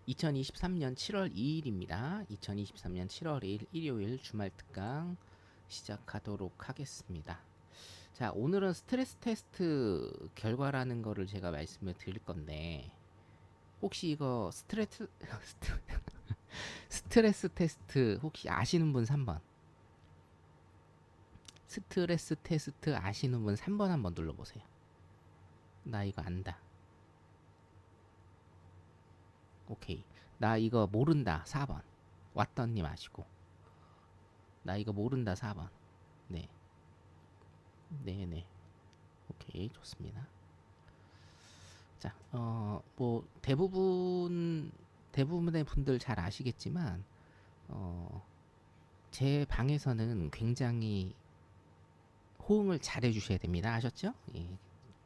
2023년 7월 2일입니다. 2023년 7월 2일 일요일 주말 특강 시작하도록 하겠습니다. 자, 오늘은 스트레스 테스트 결과라는 거를 제가 말씀을 드릴 건데, 혹시 이거 스트레스 테스트 혹시 아시는 분 3번? 스트레스 테스트 아시는 분 3번 한번 눌러보세요. 나 이거 안다. 오케이. 나 이거 모른다. 4번. 왔던님 아시고. 나 이거 모른다. 4번. 네. 네네. 오케이. 좋습니다. 자, 뭐, 대부분의 분들 잘 아시겠지만, 어, 제 방에서는 굉장히 호응을 잘 해주셔야 됩니다. 아셨죠? 예.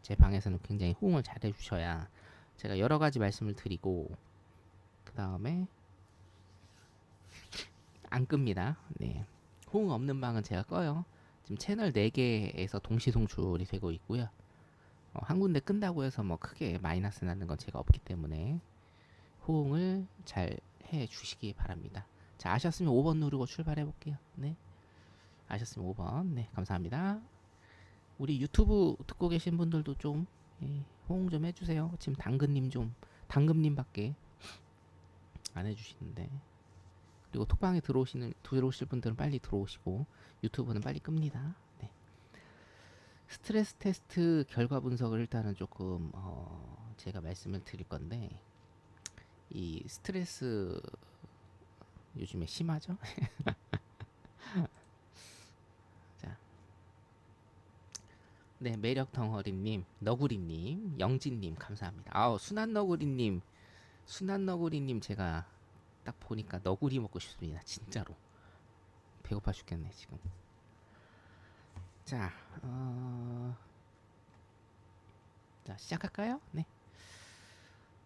제 방에서는 굉장히 호응을 잘 해주셔야 제가 여러 가지 말씀을 드리고, 그 다음에 안 끕니다. 네. 호응 없는 방은 제가 꺼요. 지금 채널 4개에서 동시 송출이 되고 있고요. 한 군데 끈다고 해서 뭐 크게 마이너스 나는 건 제가 없기 때문에 호응을 잘 해 주시기 바랍니다. 자, 아셨으면 5번 누르고 출발해 볼게요. 네. 아셨으면 5번. 네, 감사합니다. 우리 유튜브 듣고 계신 분들도 좀 호응 좀 해주세요. 지금 당근님밖에 안 해주시는데. 그리고 톡방에 들어오실 분들은 빨리 들어오시고 유튜브는 빨리 끕니다. 네. 스트레스 테스트 결과 분석을 일단은 조금 제가 말씀을 드릴 건데, 이 스트레스 요즘에 심하죠? 자, 네, 매력 덩어리님, 너구리님, 영진님 감사합니다. 아우, 순한 너구리님 제가 딱 보니까 너구리 먹고 싶습니다. 진짜로 배고파 죽겠네 지금. 자, 자 시작할까요? 네.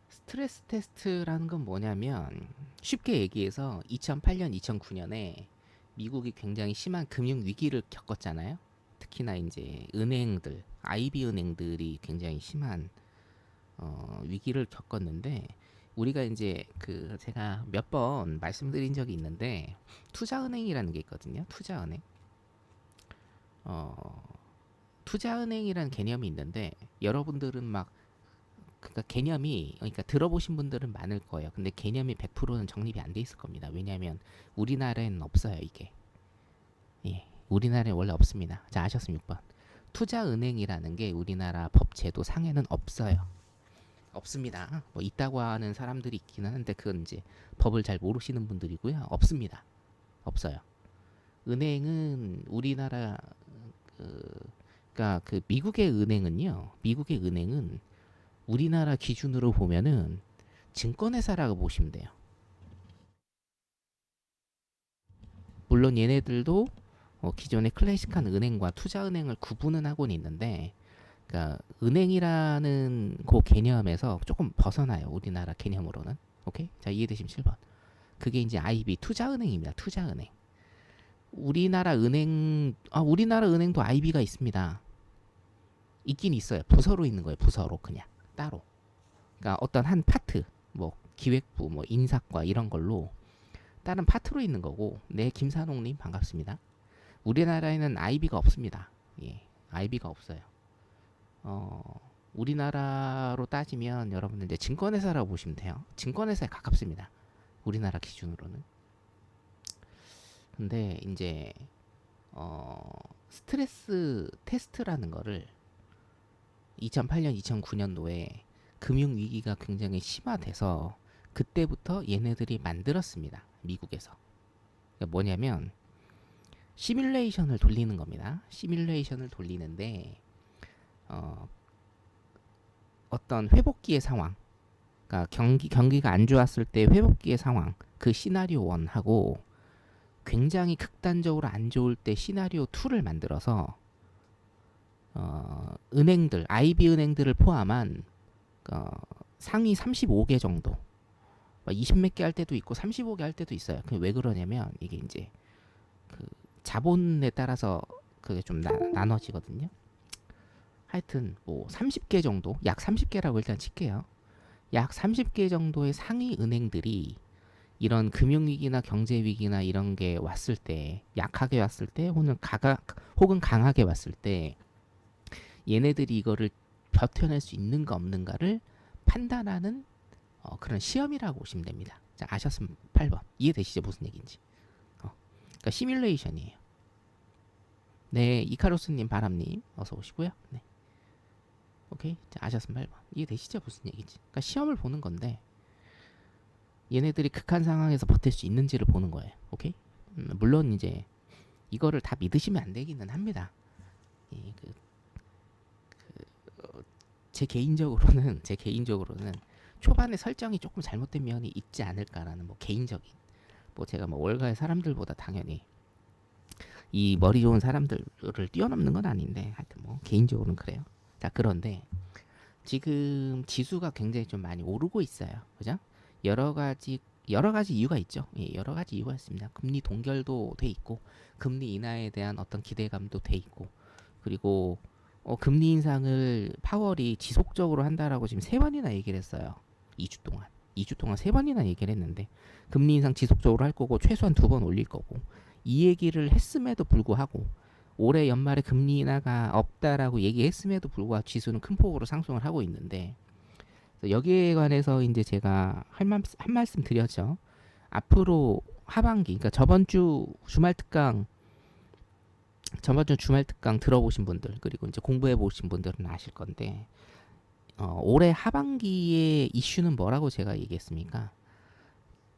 스트레스 테스트라는 건 뭐냐면 쉽게 얘기해서 2008년, 2009년에 미국이 굉장히 심한 금융 위기를 겪었잖아요. 특히나 이제 은행들, IB 은행들이 굉장히 심한 위기를 겪었는데, 우리가 이제 그 제가 몇 번 말씀드린 적이 있는데 투자은행이라는 게 있거든요. 투자은행. 어, 투자은행이라는 개념이 있는데 여러분들은 막 그러니까 개념이, 그러니까 들어보신 분들은 많을 거예요. 근데 개념이 100%는 정립이 안 돼 있을 겁니다. 왜냐하면 우리나라에는 없어요, 이게. 예, 우리나라에 원래 없습니다. 자, 아셨으면 6번. 투자은행이라는 게 우리나라 법 제도 상에는 없어요. 없습니다. 뭐 있다고 하는 사람들이 있기는 한데 그건 이제 법을 잘 모르시는 분들이고요. 없습니다. 없어요. 은행은 우리나라 그러니까 그 미국의 은행은 우리나라 기준으로 보면은 증권회사라고 보시면 돼요. 물론 얘네들도 기존의 클래식한 은행과 투자은행을 구분은 하고는 있는데, 그러니까 은행이라는 그 개념에서 조금 벗어나요. 우리나라 개념으로는. 오케이? 자, 이해되시면 7번. 그게 이제 IB 투자은행입니다. 투자은행. 우리나라 은행도 IB가 있습니다. 있긴 있어요. 부서로 있는 거예요. 부서로 그냥 따로. 그러니까 어떤 한 파트, 뭐 기획부, 뭐 인사과 이런 걸로 다른 파트로 있는 거고. 네, 김산홍님 반갑습니다. 우리나라에는 IB가 없습니다. 예, IB가 없어요. 우리나라로 따지면 여러분들 이제 증권회사라고 보시면 돼요. 증권회사에 가깝습니다. 우리나라 기준으로는. 근데 이제 스트레스 테스트라는 거를 2008년, 2009년도에 금융 위기가 굉장히 심화돼서 그때부터 얘네들이 만들었습니다. 미국에서. 그러니까 뭐냐면 시뮬레이션을 돌리는 겁니다. 시뮬레이션을 돌리는데 어떤 회복기의 상황, 그러니까 경기가 안 좋았을 때 회복기의 상황, 그 시나리오 1하고 굉장히 극단적으로 안 좋을 때 시나리오 2를 만들어서 은행들, IB 은행들을 포함한 상위 35개 정도, 20 몇 개 할 때도 있고 35개 할 때도 있어요. 그게 왜 그러냐면 이게 이제 그 자본에 따라서 그게 좀 나눠지거든요. 하여튼 뭐 30개 정도, 약 30개라고 일단 칠게요. 약 30개 정도의 상위 은행들이 이런 금융위기나 경제위기나 이런 게 왔을 때, 약하게 왔을 때, 혹은 강하게 왔을 때, 얘네들이 이거를 버텨낼 수 있는가 없는가를 판단하는 그런 시험이라고 보시면 됩니다. 자, 아셨으면 8번. 이해되시죠? 무슨 얘기인지. 그러니까 시뮬레이션이에요. 네, 이카로스님, 바람님, 어서 오시고요. 네. 오케이. 자, 아셨으면 8번. 이해되시죠? 무슨 얘기인지. 그러니까 시험을 보는 건데, 얘네들이 극한 상황에서 버틸 수 있는지를 보는 거예요. 오케이? 물론 이제 이거를 다 믿으시면 안 되기는 합니다. 예, 제 개인적으로는 초반에 설정이 조금 잘못된 면이 있지 않을까라는 뭐 개인적인 뭐 제가 뭐 월가의 사람들보다 당연히 이 머리 좋은 사람들을 뛰어넘는 건 아닌데 하여튼 뭐 개인적으로는 그래요. 자, 그런데 지금 지수가 굉장히 좀 많이 오르고 있어요. 그죠? 여러 가지 여러 가지 이유가 있죠. 예, 여러 가지 이유가 있습니다. 금리 동결도 돼 있고 금리 인하에 대한 어떤 기대감도 돼 있고 그리고 금리 인상을 파월이 지속적으로 한다라고 지금 세 번이나 얘기를 했어요. 2주 동안. 2주 동안 세 번이나 얘기를 했는데 금리 인상 지속적으로 할 거고 최소한 두 번 올릴 거고 이 얘기를 했음에도 불구하고 올해 연말에 금리 인하가 없다라고 얘기했음에도 불구하고 지수는 큰 폭으로 상승을 하고 있는데 여기에 관해서 이제 제가 한 말씀 드렸죠. 앞으로 하반기, 그러니까 저번 주 주말 특강 들어보신 분들 그리고 이제 공부해 보신 분들은 아실 건데 올해 하반기의 이슈는 뭐라고 제가 얘기했습니까?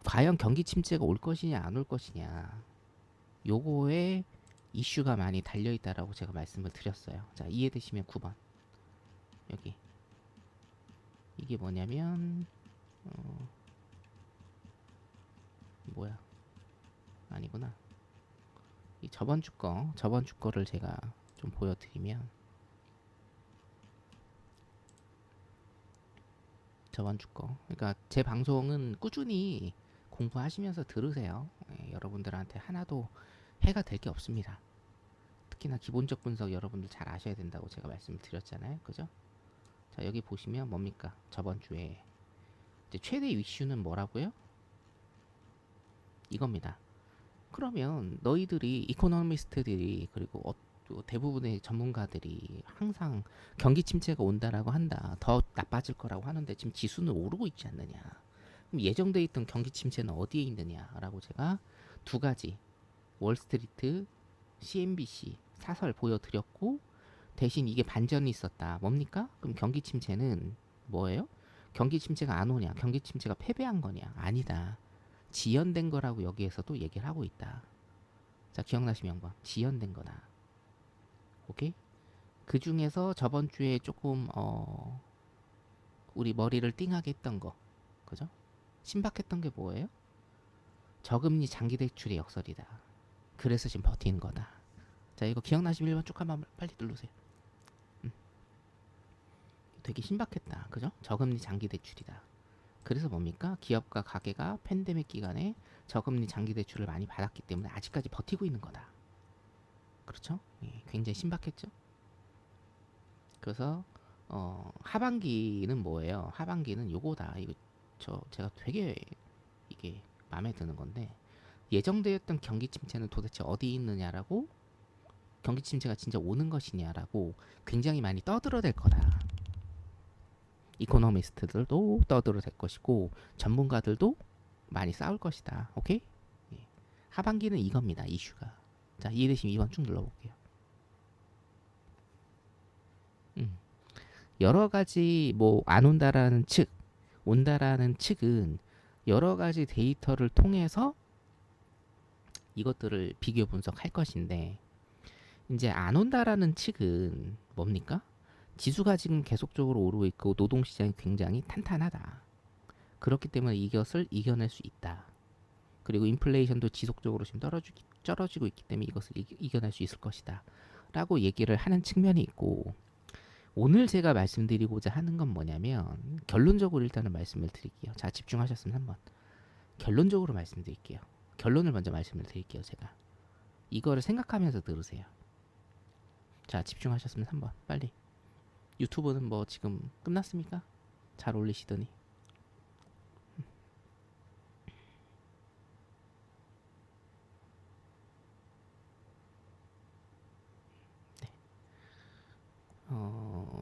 과연 경기 침체가 올 것이냐 안 올 것이냐 요거에 이슈가 많이 달려 있다라고 제가 말씀을 드렸어요. 자, 이해되시면 9번 여기 이게 뭐냐면 뭐야 아니구나. 이 저번 주 거를 제가 좀 보여드리면 저번 주 거. 그러니까 제 방송은 꾸준히 공부하시면서 들으세요. 예, 여러분들한테 하나도 해가 될 게 없습니다. 특히나 기본적 분석 여러분들 잘 아셔야 된다고 제가 말씀을 드렸잖아요. 그죠? 자, 여기 보시면 뭡니까? 저번 주에 이제 최대 이슈는 뭐라고요? 이겁니다. 그러면 너희들이 이코노미스트들이 그리고 또 대부분의 전문가들이 항상 경기 침체가 온다라고 한다. 더 나빠질 거라고 하는데 지금 지수는 오르고 있지 않느냐. 그럼 예정돼 있던 경기 침체는 어디에 있느냐라고 제가 두 가지 월스트리트, CNBC 사설 보여드렸고 대신 이게 반전이 있었다. 뭡니까? 그럼 경기 침체는 뭐예요? 경기 침체가 안 오냐? 경기 침체가 패배한 거냐? 아니다. 지연된 거라고 여기에서도 얘기를 하고 있다. 자, 기억나시면 번 지연된 거다. 오케이? 그 중에서 저번 주에 조금 우리 머리를 띵하게 했던 거, 그죠? 신박했던 게 뭐예요? 저금리 장기 대출의 역설이다. 그래서 지금 버티는 거다. 자, 이거 기억나시면 1번 쭉 한번 빨리 누르세요. 되게 신박했다. 그죠? 저금리 장기 대출이다. 그래서 뭡니까? 기업과 가게가 팬데믹 기간에 저금리 장기 대출을 많이 받았기 때문에 아직까지 버티고 있는 거다. 그렇죠? 예, 굉장히 신박했죠? 그래서 하반기는 뭐예요? 하반기는 요거다. 이거 제가 되게 이게 마음에 드는 건데 예정되었던 경기 침체는 도대체 어디 있느냐라고 경기 침체가 진짜 오는 것이냐라고 굉장히 많이 떠들어댈 거다. 이코노미스트들도 떠들어댈 것이고 전문가들도 많이 싸울 것이다. 오케이? 예. 하반기는 이겁니다. 이슈가. 자, 이해되시면 2번 쭉 눌러볼게요. 여러 가지 뭐 안 온다라는 측, 온다라는 측은 여러 가지 데이터를 통해서 이것들을 비교 분석할 것인데 이제 안 온다라는 측은 뭡니까? 지수가 지금 계속적으로 오르고 있고 노동시장이 굉장히 탄탄하다. 그렇기 때문에 이것을 이겨낼 수 있다. 그리고 인플레이션도 지속적으로 지금 떨어지고 있기 때문에 이것을 이겨낼 수 있을 것이다. 라고 얘기를 하는 측면이 있고 오늘 제가 말씀드리고자 하는 건 뭐냐면 결론적으로 일단은 말씀을 드릴게요. 자, 집중하셨으면 한번 결론적으로 말씀드릴게요. 결론을 먼저 말씀을 드릴게요. 제가 이거를 생각하면서 들으세요. 자, 집중하셨으면 한번 빨리 유튜브는 뭐 지금 끝났습니까? 잘 올리시더니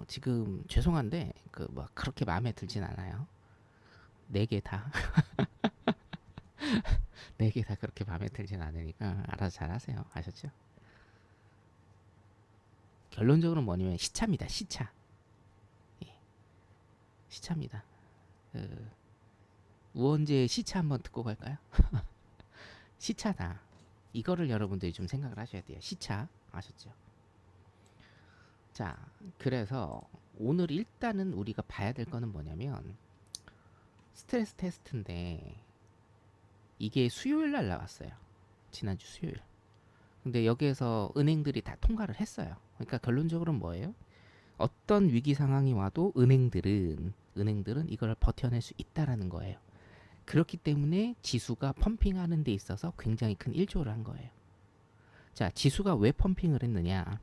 지금 죄송한데 그 뭐 그렇게 마음에 들진 않아요. 네 개 다. 네 개 다 그렇게 마음에 들진 않으니까 알아서 잘 하세요. 아셨죠? 결론적으로 뭐냐면 시차입니다. 시차. 예, 시차입니다. 그 우원재의 시차 한번 듣고 갈까요? 시차다. 이거를 여러분들이 좀 생각을 하셔야 돼요. 시차. 아셨죠? 자, 그래서 오늘 일단은 우리가 봐야 될 거는 뭐냐면 스트레스 테스트인데 이게 수요일 날 나왔어요. 지난주 수요일. 근데 여기에서 은행들이 다 통과를 했어요. 그러니까 결론적으로는 뭐예요? 어떤 위기 상황이 와도 은행들은 이걸 버텨낼 수 있다라는 거예요. 그렇기 때문에 지수가 펌핑하는 데 있어서 굉장히 큰 일조를 한 거예요. 자, 지수가 왜 펌핑을 했느냐?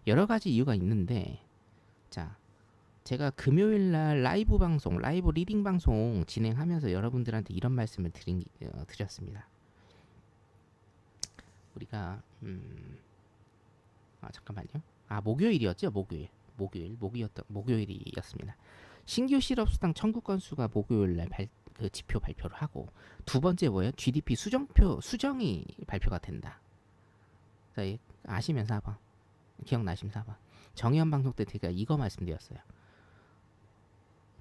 여러 가지 이유가 있는데, 자, 제가 금요일 날 라이브 방송, 라이브 리딩 방송 진행하면서 여러분들한테 이런 말씀을 드렸습니다. 우리가 잠깐만요. 목요일이었죠? 목요일이었습니다. 신규 실업수당 청구 건수가 목요일 날 그 지표 발표를 하고, 두 번째 뭐예요? GDP 수정이 발표가 된다. 자, 아시면서 한번 기억나시면서 한번 정의원 방송 때 제가 이거 말씀드렸어요.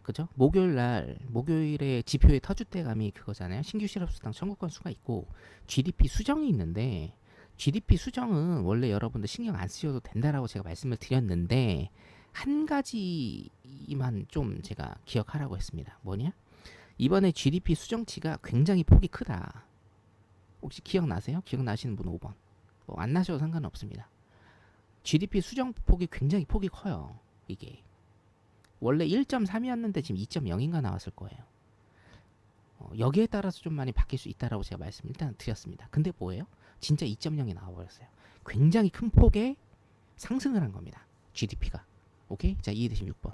그죠? 목요일에 지표의 터줏대감이 그거잖아요. 신규 실업수당 청구 건수가 있고 GDP 수정이 있는데, GDP 수정은 원래 여러분들 신경 안 쓰셔도 된다라고 제가 말씀을 드렸는데, 한 가지만 좀 제가 기억하라고 했습니다. 뭐냐? 이번에 GDP 수정치가 굉장히 폭이 크다. 혹시 기억나세요? 기억나시는 분 5번. 뭐 안 나셔도 상관은 없습니다. GDP 수정 굉장히 폭이 커요. 이게 원래 1.3이었는데 지금 2.0인가 나왔을 거예요. 여기에 따라서 좀 많이 바뀔 수 있다라고 제가 말씀 일단 드렸습니다. 근데 뭐예요? 진짜 2.0이 나와버렸어요. 굉장히 큰 폭의 상승을 한 겁니다. GDP가. 오케이? 자, 이해되시면 6번.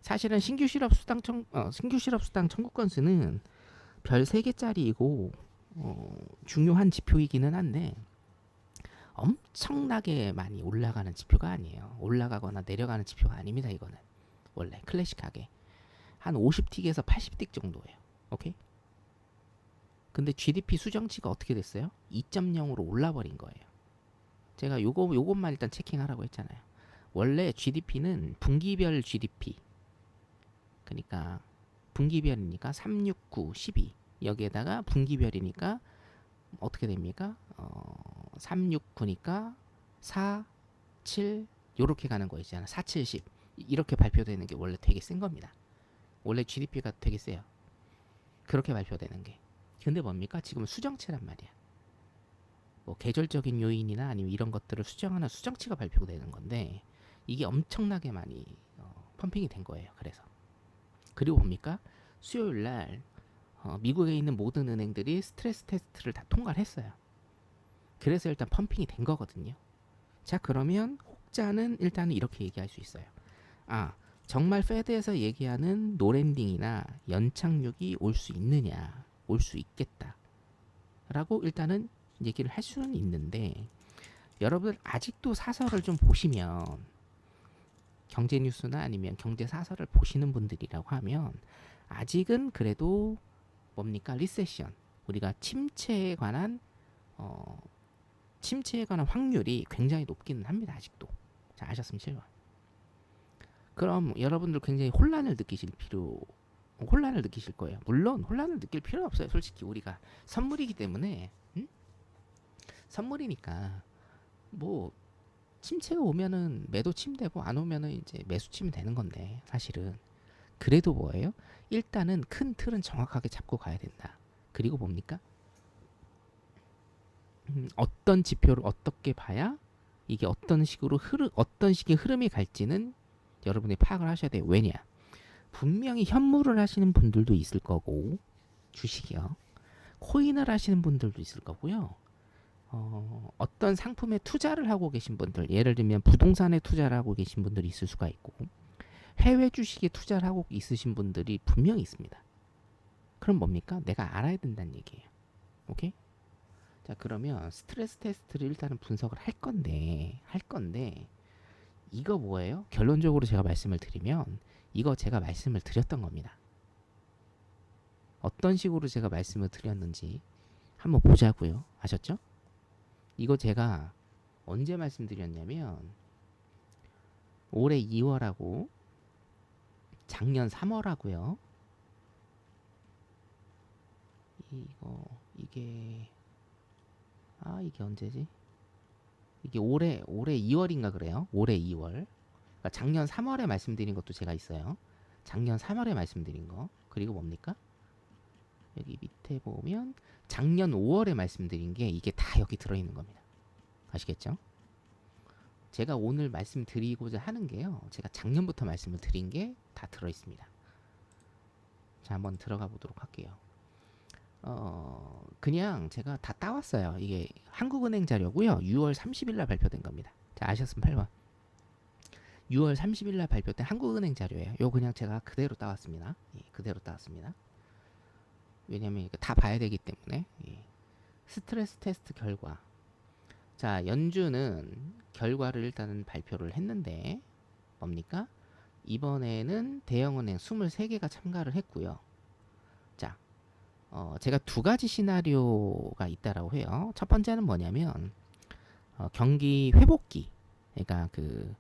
사실은 신규 실업수당 청구 건수는 별 3개짜리이고 중요한 지표이기는 한데 엄청나게 많이 올라가는 지표가 아니에요. 올라가거나 내려가는 지표가 아닙니다. 이거는 원래 클래식하게 한 50틱에서 80틱 정도예요. 오케이? 근데 GDP 수정치가 어떻게 됐어요? 2.0으로 올라버린 거예요. 제가 요것만 일단 체킹하라고 했잖아요. 원래 GDP는 분기별 GDP, 그러니까 분기별이니까 3, 6, 9, 12 여기에다가 분기별이니까 어떻게 됩니까? 3, 6, 9니까 4, 7 요렇게 가는 거 있잖아. 4, 7, 10 이렇게 발표되는 게 원래 되게 센 겁니다. 원래 GDP가 되게 세요. 그렇게 발표되는 게. 근데 뭡니까? 지금 수정치란 말이야. 뭐 계절적인 요인이나 아니면 이런 것들을 수정하는 수정치가 발표되는 건데 이게 엄청나게 많이 펌핑이 된 거예요. 그리고 뭡니까? 수요일 날 미국에 있는 모든 은행들이 스트레스 테스트를 다 통과를 했어요. 그래서 일단 펌핑이 된 거거든요. 자, 그러면 혹자는 일단은 이렇게 얘기할 수 있어요. 정말 페드에서 얘기하는 노랜딩이나 연착륙이 올 수 있느냐, 올 수 있겠다 라고 일단은 얘기를 할 수는 있는데, 여러분 아직도 사설을 좀 보시면, 경제 뉴스나 아니면 경제 사설을 보시는 분들이라고 하면 아직은 그래도 뭡니까? 리세션, 우리가 침체에 관한 확률이 굉장히 높기는 합니다. 아직도. 자, 아셨으면 7번. 그럼 여러분들 굉장히 혼란을 느끼실 거예요. 물론 혼란을 느낄 필요 없어요. 솔직히 우리가 선물이기 때문에, 선물이니까 뭐 침체가 오면은 매도 치면 되고 안 오면은 이제 매수 치면 되는 건데, 사실은 그래도 뭐예요? 일단은 큰 틀은 정확하게 잡고 가야 된다. 그리고 뭡니까? 어떤 지표를 어떻게 봐야 이게 어떤 식의 흐름이 갈지는 여러분이 파악을 하셔야 돼요. 왜냐? 분명히 현물을 하시는 분들도 있을 거고, 주식이요. 코인을 하시는 분들도 있을 거고요. 어떤 상품에 투자를 하고 계신 분들, 예를 들면 부동산에 투자를 하고 계신 분들이 있을 수가 있고, 해외 주식에 투자를 하고 있으신 분들이 분명히 있습니다. 그럼 뭡니까? 내가 알아야 된다는 얘기예요. 오케이? 자, 그러면 스트레스 테스트를 일단은 분석을 할 건데 이거 뭐예요? 결론적으로 제가 말씀을 드리면 이거 제가 말씀을 드렸던 겁니다. 어떤 식으로 제가 말씀을 드렸는지 한번 보자고요. 아셨죠? 이거 제가 언제 말씀드렸냐면 올해 2월하고 작년 3월하고요. 이게 언제지? 이게 올해 2월인가 그래요. 올해 2월. 그러니까 작년 3월에 말씀드린 것도 제가 있어요. 작년 3월에 말씀드린 거. 그리고 뭡니까? 여기 밑에 보면 작년 5월에 말씀드린 게 이게 다 여기 들어있는 겁니다. 아시겠죠? 제가 오늘 말씀드리고자 하는 게요. 제가 작년부터 말씀을 드린 게 다 들어있습니다. 자, 한번 들어가 보도록 할게요. 그냥 제가 다 따왔어요. 이게 한국은행 자료고요. 6월 30일 날 발표된 겁니다. 자, 아셨으면 8번. 6월 30일 날 발표된 한국은행 자료예요. 요 그냥 제가 그대로 따왔습니다. 예, 그대로 따왔습니다. 왜냐면 이거 다 봐야 되기 때문에. 예. 스트레스 테스트 결과. 자, 연준은 결과를 일단은 발표를 했는데 뭡니까? 이번에는 대형은행 23개가 참가를 했고요. 자, 제가 두 가지 시나리오가 있다라고 해요. 첫 번째는 뭐냐면 경기 회복기. 그러니까 그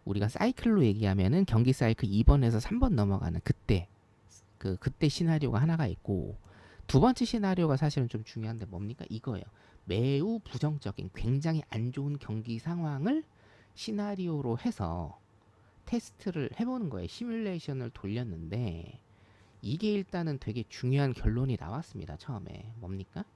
우리가 사이클로 얘기하면은 경기 사이클 2번에서 3번 넘어가는 그때 시나리오가 하나가 있고, 두 번째 시나리오가 사실은 좀 중요한데 뭡니까? 이거예요. 매우 부정적인 굉장히 안 좋은 경기 상황을 시나리오로 해서 테스트를 해보는 거예요. 시뮬레이션을 돌렸는데 이게 일단은 되게 중요한 결론이 나왔습니다. 처음에 뭡니까?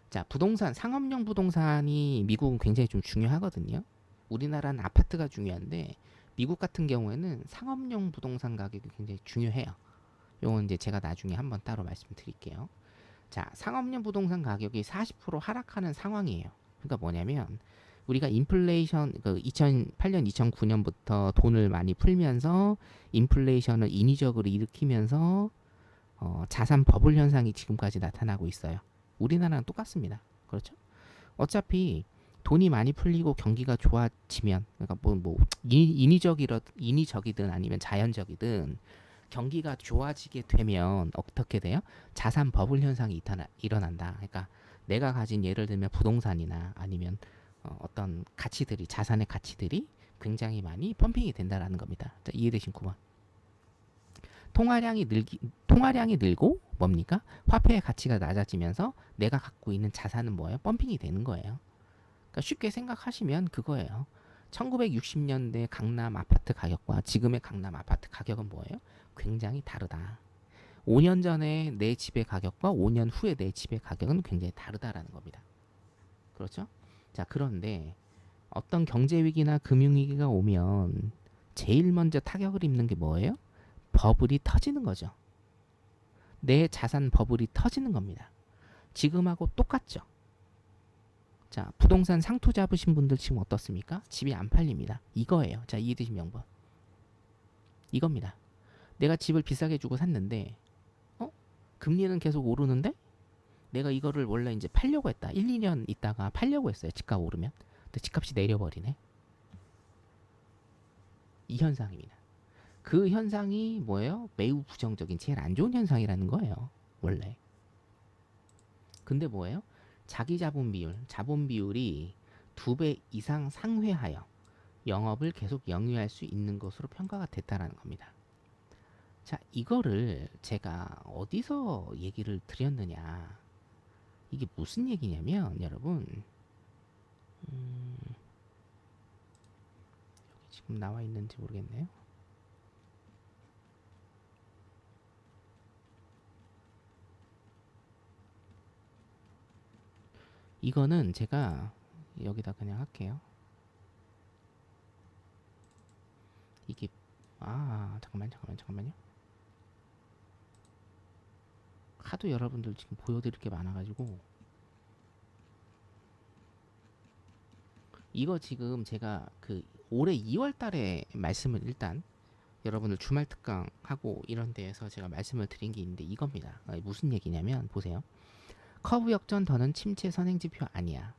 자, 부동산, 상업용 부동산이 미국은 굉장히 좀 중요하거든요. 우리나라는 아파트가 중요한데 미국 같은 경우에는 상업용 부동산 가격이 굉장히 중요해요. 요건 이제 제가 나중에 한번 따로 말씀드릴게요. 자, 상업용 부동산 가격이 40% 하락하는 상황이에요. 그러니까 뭐냐면 우리가 인플레이션 2008년 2009년부터 돈을 많이 풀면서 인플레이션을 인위적으로 일으키면서 자산 버블 현상이 지금까지 나타나고 있어요. 우리나라랑 똑같습니다. 그렇죠? 어차피 돈이 많이 풀리고 경기가 좋아지면, 그러니까 인위적이든 아니면 자연적이든 경기가 좋아지게 되면 어떻게 돼요? 자산 버블 현상이 일어난다. 그러니까 내가 가진 예를 들면 부동산이나 아니면 어떤 가치들이, 자산의 가치들이 굉장히 많이 펌핑이 된다라는 겁니다. 자, 이해되신 9번. 통화량이 늘고 뭡니까? 화폐의 가치가 낮아지면서 내가 갖고 있는 자산은 뭐예요? 펌핑이 되는 거예요. 그러니까 쉽게 생각하시면 그거예요. 1960년대 강남 아파트 가격과 지금의 강남 아파트 가격은 뭐예요? 굉장히 다르다. 5년 전에 내 집의 가격과 5년 후에 내 집의 가격은 굉장히 다르다라는 겁니다. 그렇죠? 자, 그런데 어떤 경제 위기나 금융 위기가 오면 제일 먼저 타격을 입는 게 뭐예요? 버블이 터지는 거죠. 내 자산 버블이 터지는 겁니다. 지금하고 똑같죠. 자, 부동산 상투 잡으신 분들 지금 어떻습니까? 집이 안 팔립니다. 이거예요. 자, 이해되신 명분. 이겁니다. 내가 집을 비싸게 주고 샀는데 금리는 계속 오르는데 내가 이거를 원래 이제 팔려고 했다. 1, 2년 있다가 팔려고 했어요. 집값 오르면. 근데 집값이 내려버리네. 이 현상입니다. 그 현상이 뭐예요? 매우 부정적인, 제일 안 좋은 현상이라는 거예요. 원래. 근데 뭐예요? 자기 자본 비율이 2배 이상 상회하여 영업을 계속 영위할 수 있는 것으로 평가가 됐다라는 겁니다. 자, 이거를 제가 어디서 얘기를 드렸느냐. 이게 무슨 얘기냐면 여러분, 여기 지금 나와 있는지 모르겠네요. 이거는 제가 여기다 그냥 할게요. 이게 잠깐만요. 하도 여러분들 지금 보여드릴 게 많아가지고 이거 지금 제가 그 올해 2월달에 말씀을 일단 여러분들 주말 특강하고 이런 데에서 제가 말씀을 드린 게 있는데 이겁니다. 무슨 얘기냐면 보세요. 커브 역전 더는 침체 선행지표 아니야.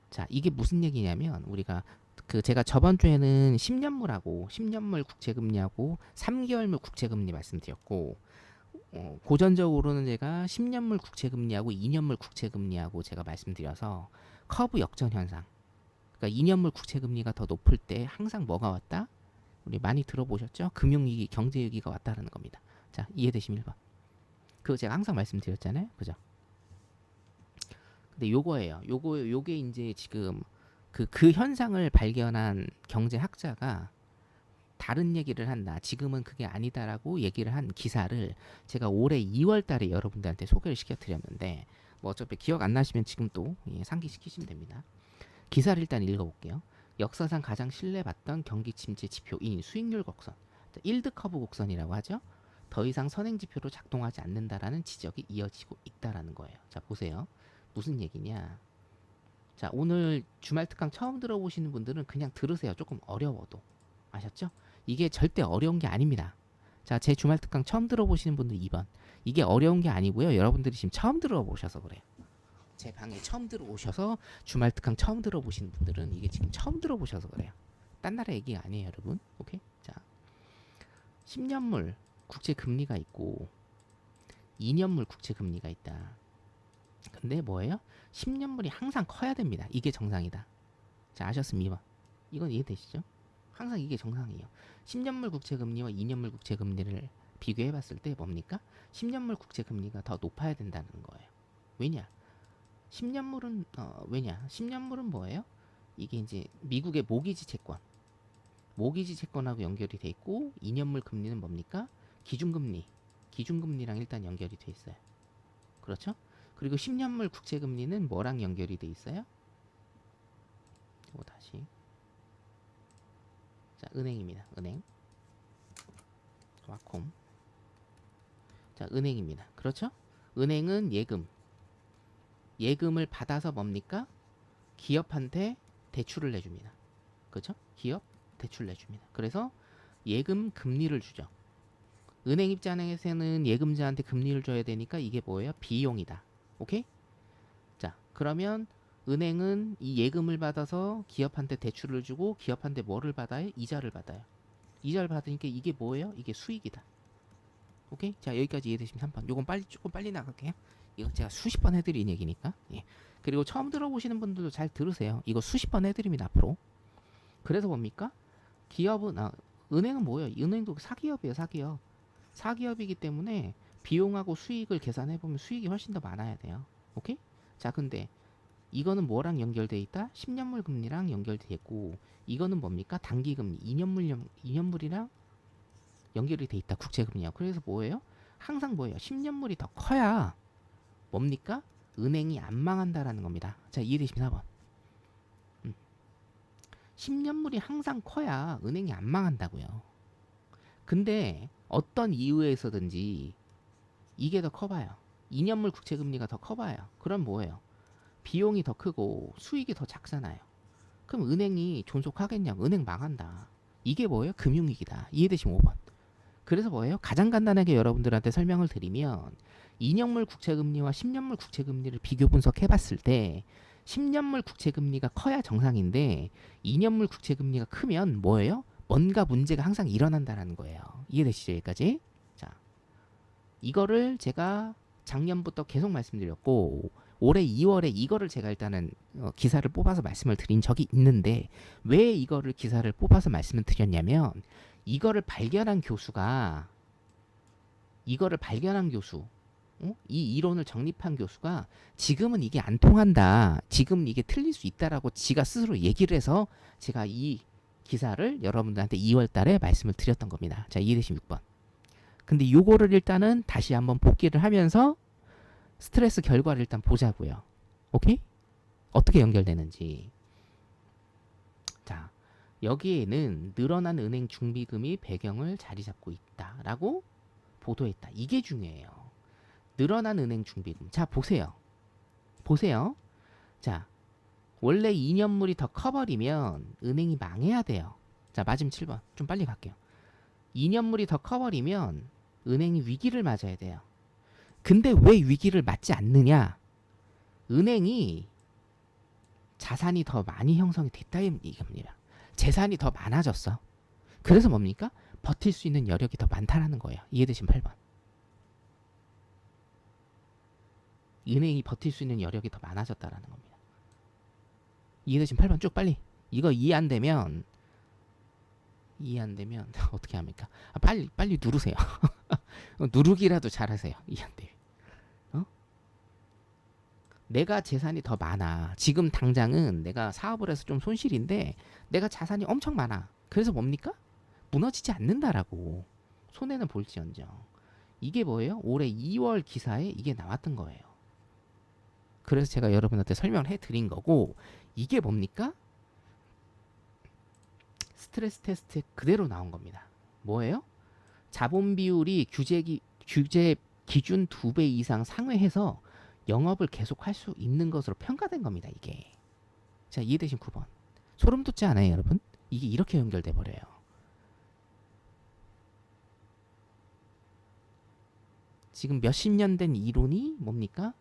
자, 이게 무슨 얘기냐면 우리가 그 제가 저번 주에는 10년물 국채금리하고 3개월물 국채금리 말씀드렸고 고전적으로는 제가 10년물 국채금리하고 2년물 국채금리하고 제가 말씀드려서 커브 역전 현상. 그러니까 2년물 국채금리가 더 높을 때 항상 뭐가 왔다? 우리 많이 들어보셨죠? 금융위기, 경제위기가 왔다라는 겁니다. 자, 이해되시면 1번. 그거 제가 항상 말씀드렸잖아요. 그죠? 근데 요거예요. 요게 이제 지금 그 현상을 발견한 경제학자가 다른 얘기를 한다. 지금은 그게 아니다라고 얘기를 한 기사를 제가 올해 2월 달에 여러분들한테 소개를 시켜드렸는데 뭐 어차피 기억 안 나시면 지금 또 상기시키시면 됩니다. 기사를 일단 읽어볼게요. 역사상 가장 신뢰받던 경기 침체 지표인 수익률 곡선, 일드 커브 곡선이라고 하죠. 더 이상 선행 지표로 작동하지 않는다라는 지적이 이어지고 있다라는 거예요. 자, 보세요. 무슨 얘기냐? 자, 오늘 주말 특강 처음 들어보시는 분들은 그냥 들으세요. 조금 어려워도. 아셨죠? 이게 절대 어려운 게 아닙니다. 자, 제 주말 특강 처음 들어보시는 분들 2번. 이게 어려운 게 아니고요. 여러분들이 지금 처음 들어보셔서 그래요. 제 방에 처음 들어오셔서 주말 특강 처음 들어보시는 분들은 이게 지금 처음 들어보셔서 그래요. 딴 나라 얘기가 아니에요, 여러분. 오케이? 자, 10년물 국채 금리가 있고 2년물 국채 금리가 있다. 근데 뭐예요? 10년물이 항상 커야 됩니다. 이게 정상이다. 자, 아셨으면 2번. 이건 이해되시죠? 항상 이게 정상이에요. 10년물 국채 금리와 2년물 국채 금리를 비교해 봤을 때 뭡니까? 10년물 국채 금리가 더 높아야 된다는 거예요. 왜냐? 10년물은 왜냐? 10년물은 뭐예요? 이게 이제 미국의 모기지 채권하고 연결이 돼 있고 2년물 금리는 뭡니까? 기준금리랑 일단 연결이 돼 있어요. 그렇죠? 그리고 10년물 국채 금리는 뭐랑 연결이 돼 있어요? 다시. 자, 은행입니다. 은행. 와콤. 자, 은행입니다. 그렇죠? 은행은 예금을 받아서 뭡니까? 기업한테 대출을 내줍니다. 그렇죠? 기업 대출 내줍니다. 그래서 예금 금리를 주죠. 은행 입장에서는 예금자한테 금리를 줘야 되니까 이게 뭐예요? 비용이다. 오케이? 자, 그러면 은행은 이 예금을 받아서 기업한테 대출을 주고 기업한테 뭐를 받아요? 이자를 받아요. 이자를 받으니까 이게 뭐예요? 이게 수익이다. 오케이? 자, 여기까지 이해되시면 3번. 요건 조금 빨리 나갈게요. 이거 제가 수십 번 해드린 얘기니까. 예. 그리고 처음 들어보시는 분들도 잘 들으세요. 이거 수십 번 해드립니다, 앞으로. 그래서 뭡니까? 은행은 뭐예요? 은행도 사기업이에요, 사기업. 사기업이기 때문에 비용하고 수익을 계산해보면 수익이 훨씬 더 많아야 돼요. 오케이? 자, 근데 이거는 뭐랑 연결돼 있다? 10년물 금리랑 연결돼 있고, 이거는 뭡니까? 단기 금리, 2년물이랑 연결이 돼 있다. 국채금리하고. 그래서 뭐예요? 항상 뭐예요? 10년물이 더 커야 뭡니까? 은행이 안 망한다라는 겁니다. 자, 이해되시면 4번. 10년물이 항상 커야 은행이 안 망한다고요. 근데 어떤 이유에서든지 이게 더 커봐요. 2년물 국채금리가 더 커봐요. 그럼 뭐예요? 비용이 더 크고 수익이 더 작잖아요. 그럼 은행이 존속하겠냐고. 은행 망한다. 이게 뭐예요? 금융위기다. 이해되시면 5번. 그래서 뭐예요? 가장 간단하게 여러분들한테 설명을 드리면 2년물 국채금리와 10년물 국채금리를 비교 분석해봤을 때 10년물 국채금리가 커야 정상인데 2년물 국채금리가 크면 뭐예요? 뭔가 문제가 항상 일어난다는 거예요. 이해되시죠? 여기까지? 자, 이거를 제가 작년부터 계속 말씀드렸고 올해 2월에 이거를 제가 일단은 기사를 뽑아서 말씀을 드린 적이 있는데 왜 이거를 기사를 뽑아서 말씀을 드렸냐면 이거를 발견한 교수 이 이론을 정립한 교수가 지금은 이게 안 통한다. 지금 이게 틀릴 수 있다라고 지가 스스로 얘기를 해서 제가 이 기사를 여러분들한테 2월 달에 말씀을 드렸던 겁니다. 자, 이해되시면 6번. 근데 요거를 일단은 다시 한번 복기를 하면서 스트레스 결과를 일단 보자고요. 오케이? 어떻게 연결되는지. 자, 여기에는 늘어난 은행 중비금이 배경을 자리 잡고 있다라고 보도했다. 이게 중요해요. 늘어난 은행 중비금. 자, 보세요. 자, 원래 2년물이 더 커버리면 은행이 망해야 돼요. 자, 맞으면 7번. 좀 빨리 갈게요. 2년물이 더 커버리면 은행이 위기를 맞아야 돼요. 근데 왜 위기를 맞지 않느냐? 은행이 자산이 더 많이 형성이 됐다 이겁니다. 재산이 더 많아졌어. 그래서 뭡니까? 버틸 수 있는 여력이 더 많다라는 거예요. 이해되신 8번. 은행이 버틸 수 있는 여력이 더 많아졌다라는 겁니다. 이해되신 8번 쭉 빨리. 이거 이해 안 되면 어떻게 합니까? 빨리 누르세요. 누르기라도 잘하세요. 이해 안 돼요. 내가 재산이 더 많아. 지금 당장은 내가 사업을 해서 좀 손실인데 내가 자산이 엄청 많아. 그래서 뭡니까? 무너지지 않는다라고. 손해는 볼지언정. 이게 뭐예요? 올해 2월 기사에 이게 나왔던 거예요. 그래서 제가 여러분한테 설명을 해드린 거고, 이게 뭡니까? 스트레스 테스트에 그대로 나온 겁니다. 뭐예요? 자본 비율이 규제 기준 2배 이상 상회해서 영업을 계속할 수 있는 것으로 평가된 겁니다. 이게. 자, 이해되신 9번. 소름 돋지 않아요, 여러분? 이게 이렇게 연결돼 버려요. 지금 몇십 년 된 이론이 뭡니까?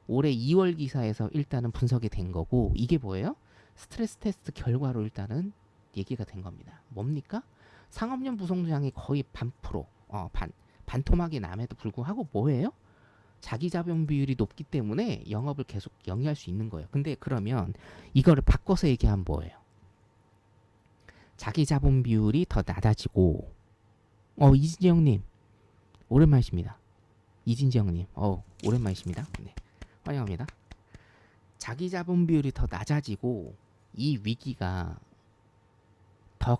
올해 2월 기사에서 일단은 분석이 된 거고, 이게 뭐예요? 스트레스 테스트 결과로 일단은 얘기가 된 겁니다. 뭡니까? 상업용 부동산이 거의 반토막이 남에도 불구하고 뭐예요? 자기 자본 비율이 높기 때문에 영업을 계속 영위할 수 있는 거예요. 근데 그러면 이거를 바꿔서 얘기하면 뭐예요? 자기 자본 비율이 더 낮아지고, 이진정님 오랜만이십니다. 이진정님 오랜만이십니다. 네, 환영합니다. 자기 자본 비율이 더 낮아지고 이 위기가 더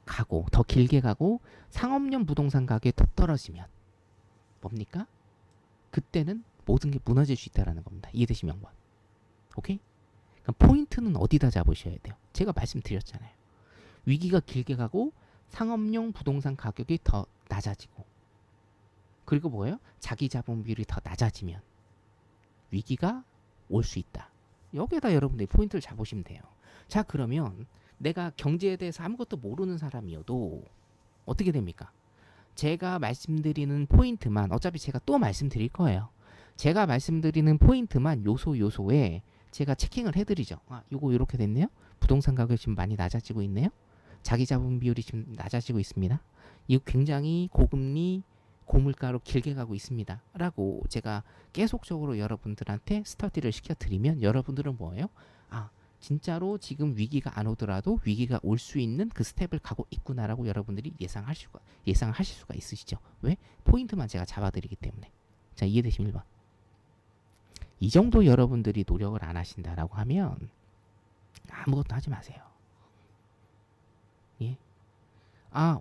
길게 가고 상업용 부동산 가격이 더 떨어지면 뭡니까? 그때는 모든 게 무너질 수 있다는 겁니다. 이해되시면 0번. 오케이? 그럼 포인트는 어디다 잡으셔야 돼요? 제가 말씀드렸잖아요. 위기가 길게 가고 상업용 부동산 가격이 더 낮아지고, 그리고 뭐예요? 자기 자본 비율이 더 낮아지면 위기가 올 수 있다. 여기에다 여러분들이 포인트를 잡으시면 돼요. 자, 그러면 내가 경제에 대해서 아무것도 모르는 사람이어도 어떻게 됩니까? 제가 말씀드리는 포인트만, 어차피 제가 또 말씀드릴 거예요. 제가 말씀드리는 포인트만 요소에 제가 체킹을 해드리죠. 요거 이렇게 됐네요. 부동산 가격이 지금 많이 낮아지고 있네요. 자기 자본 비율이 지금 낮아지고 있습니다. 이거 굉장히 고금리 고물가로 길게 가고 있습니다. 라고 제가 계속적으로 여러분들한테 스터디를 시켜드리면 여러분들은 뭐예요? 진짜로 지금 위기가 안 오더라도 위기가 올 수 있는 그 스텝을 가고 있구나라고 여러분들이 예상하실 수가 있으시죠. 왜? 포인트만 제가 잡아드리기 때문에. 자, 이해되시면 1번. 이 정도 여러분들이 노력을 안 하신다라고 하면 아무것도 하지 마세요. 예?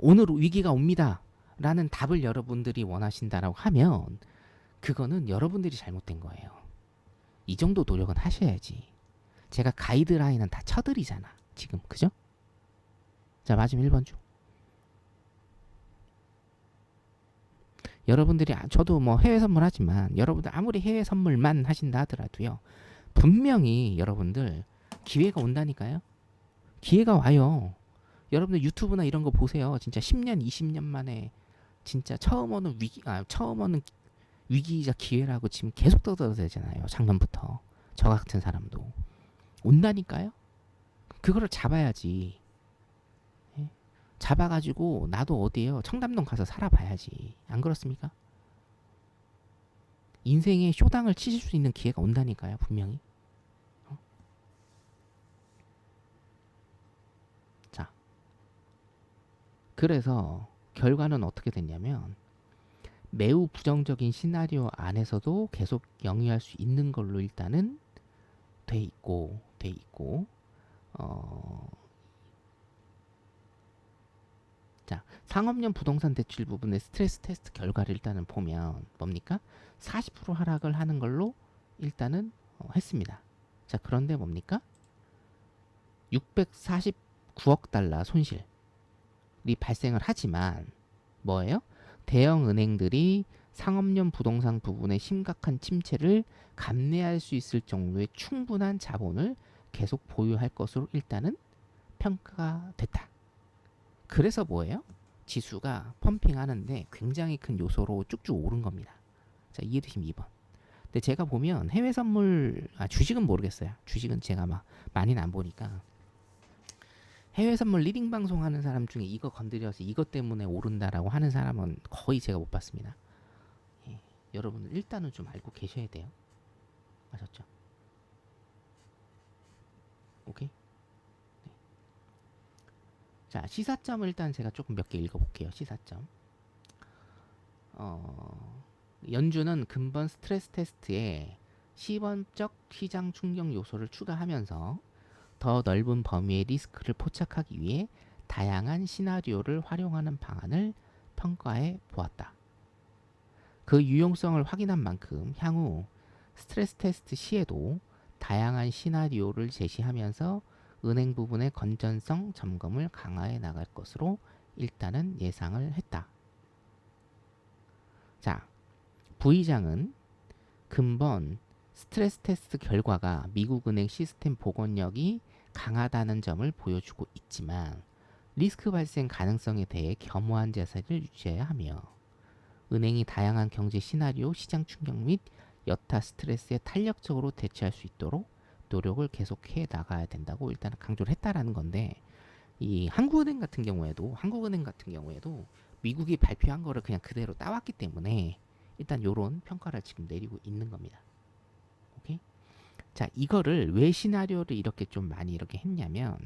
오늘 위기가 옵니다 라는 답을 여러분들이 원하신다라고 하면 그거는 여러분들이 잘못된 거예요. 이 정도 노력은 하셔야지. 제가 가이드라인은 다 쳐드리잖아 지금. 그죠? 자, 마지막 1번 주. 여러분들이 저도 뭐 해외 선물 하지만 여러분들 아무리 해외 선물만 하신다 하더라도요, 분명히 여러분들 기회가 온다니까요. 기회가 와요. 여러분들 유튜브나 이런 거 보세요. 진짜 10년 20년 만에 진짜 처음 오는 위기이자 기회라고 지금 계속 떠들어대잖아요. 작년부터. 저 같은 사람도 온다니까요. 그거를 잡아야지. 예? 잡아가지고 나도 어디에요? 청담동 가서 살아봐야지. 안 그렇습니까? 인생의 쇼당을 치실 수 있는 기회가 온다니까요. 분명히. 자, 그래서 결과는 어떻게 됐냐면 매우 부정적인 시나리오 안에서도 계속 영위할 수 있는 걸로 일단은 돼 있고 자, 상업용 부동산 대출 부분의 스트레스 테스트 결과를 일단은 보면 뭡니까? 40% 하락을 하는 걸로 일단은 했습니다. 자, 그런데 뭡니까? 649억 달러 손실이 발생을 하지만 뭐예요? 대형 은행들이 상업용 부동산 부분의 심각한 침체를 감내할 수 있을 정도의 충분한 자본을 계속 보유할 것으로 일단은 평가가 됐다. 그래서 뭐예요? 지수가 펌핑하는데 굉장히 큰 요소로 쭉쭉 오른 겁니다. 자, 이해되시면 2번. 근데 제가 보면 해외 선물, 주식은 모르겠어요. 주식은 제가 막 많이는 안 보니까. 해외 선물 리딩 방송 하는 사람 중에 이거 건드려서 이것 때문에 오른다라고 하는 사람은 거의 제가 못 봤습니다. 예. 여러분들 일단은 좀 알고 계셔야 돼요. 아셨죠? 오케이? 네. 자, 시사점을 일단 제가 조금 몇 개 읽어볼게요. 시사점. 연준은 근본 스트레스 테스트에 시범적 시장 충격 요소를 추가하면서 더 넓은 범위의 리스크를 포착하기 위해 다양한 시나리오를 활용하는 방안을 평가해 보았다. 그 유용성을 확인한 만큼 향후 스트레스 테스트 시에도 다양한 시나리오를 제시하면서 은행 부분의 건전성 점검을 강화해 나갈 것으로 일단은 예상을 했다. 자, 부의장은 근본 스트레스 테스트 결과가 미국 은행 시스템 복원력이 강하다는 점을 보여주고 있지만 리스크 발생 가능성에 대해 겸허한 자세를 유지해야 하며 은행이 다양한 경제 시나리오, 시장 충격 및 여타 스트레스에 탄력적으로 대처할 수 있도록 노력을 계속해 나가야 된다고 일단 강조를 했다라는 건데, 이 한국은행 같은 경우에도 미국이 발표한 거를 그냥 그대로 따왔기 때문에 일단 요런 평가를 지금 내리고 있는 겁니다. 오케이? 자, 이거를 왜 시나리오를 이렇게 좀 많이 이렇게 했냐면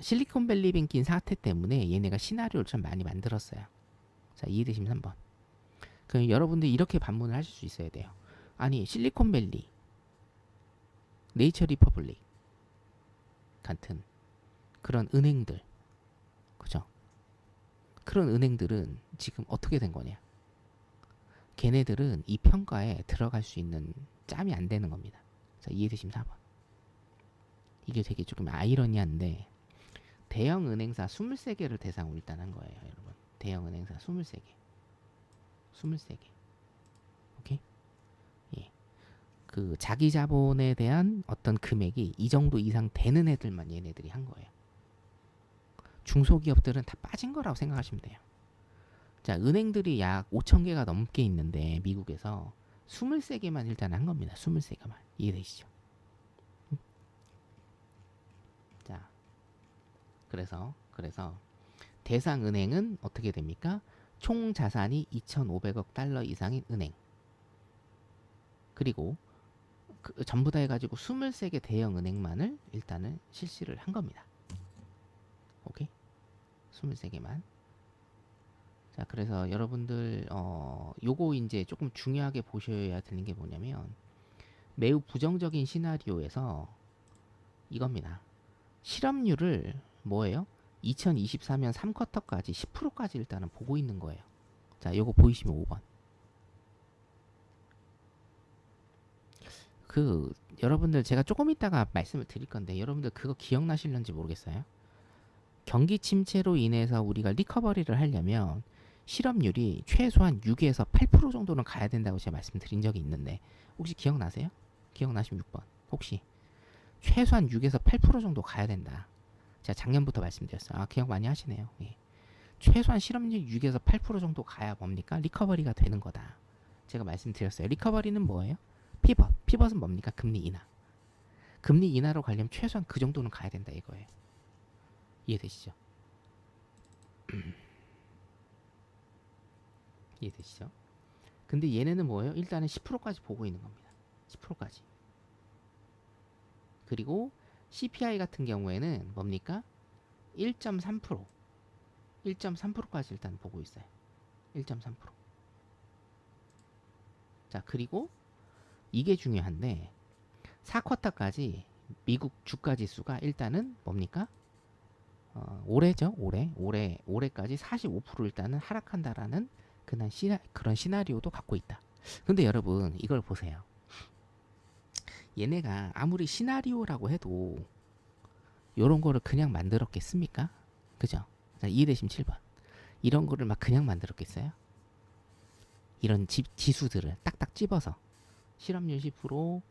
실리콘밸리 뱅킹 사태 때문에 얘네가 시나리오를 좀 많이 만들었어요. 자, 이해되시면 3번. 그럼 여러분들 이렇게 반문을 하실 수 있어야 돼요. 아니, 실리콘밸리, 네이처 리퍼블릭 같은 그런 은행들, 그죠? 그런 은행들은 지금 어떻게 된 거냐? 걔네들은 이 평가에 들어갈 수 있는 짬이 안 되는 겁니다. 자, 이해되시면 4번. 이게 되게 조금 아이러니한데 대형 은행사 23개를 대상으로 일단 한 거예요, 여러분. 대형 은행사 23개. 23개. 오케이? 예. 그 자기 자본에 대한 어떤 금액이 이 정도 이상 되는 애들만 얘네들이 한 거예요. 중소기업들은 다 빠진 거라고 생각하시면 돼요. 자, 은행들이 약 5천 개가 넘게 있는데 미국에서 23개만 일단 한 겁니다. 23개만. 이해되시죠? 자, 그래서 대상 은행은 어떻게 됩니까? 총 자산이 2,500억 달러 이상인 은행. 그리고 전부 다 해가지고 23개 대형 은행만을 일단은 실시를 한 겁니다. 오케이? 23개만. 자, 그래서 여러분들 요거 이제 조금 중요하게 보셔야 되는 게 뭐냐면 매우 부정적인 시나리오에서 이겁니다. 실업률을 뭐예요? 2024년 3쿼터까지 10%까지 일단은 보고 있는 거예요. 자, 요거 보이시면 5번. 여러분들 제가 조금 이따가 말씀을 드릴 건데 여러분들 그거 기억나실런지 모르겠어요. 경기 침체로 인해서 우리가 리커버리를 하려면 실업률이 최소한 6에서 8% 정도는 가야 된다고 제가 말씀드린 적이 있는데 혹시 기억나세요? 기억나시면 6번. 혹시 최소한 6에서 8% 정도 가야 된다. 제가 작년부터 말씀드렸어요. 아, 기억 많이 하시네요. 예. 최소한 실업률 6에서 8% 정도 가야 뭡니까? 리커버리가 되는 거다. 제가 말씀드렸어요. 리커버리는 뭐예요? 피벗. 피벗은 뭡니까? 금리 인하. 금리 인하로 가려면 최소한 그 정도는 가야 된다 이거예요. 이해되시죠? 이해되시죠? 근데 얘네는 뭐예요? 일단은 10%까지 보고 있는 겁니다. 10%까지. 그리고 CPI 같은 경우에는 뭡니까? 1.3%. 1.3%까지 일단 보고 있어요. 1.3%. 자, 그리고 이게 중요한데 4쿼터까지 미국 주가 지수가 일단은 뭡니까? 올해죠. 올해까지 45% 일단은 하락한다라는 그런 시나리오도 갖고 있다. 근데 여러분 이걸 보세요. 얘네가 아무리 시나리오라고 해도 요런 거를 그냥 만들었겠습니까? 그죠? 자, 이해되시면 7번. 이런 거를 막 그냥 만들었겠어요? 이런 지수들을 딱딱 집어서 실업률 10%,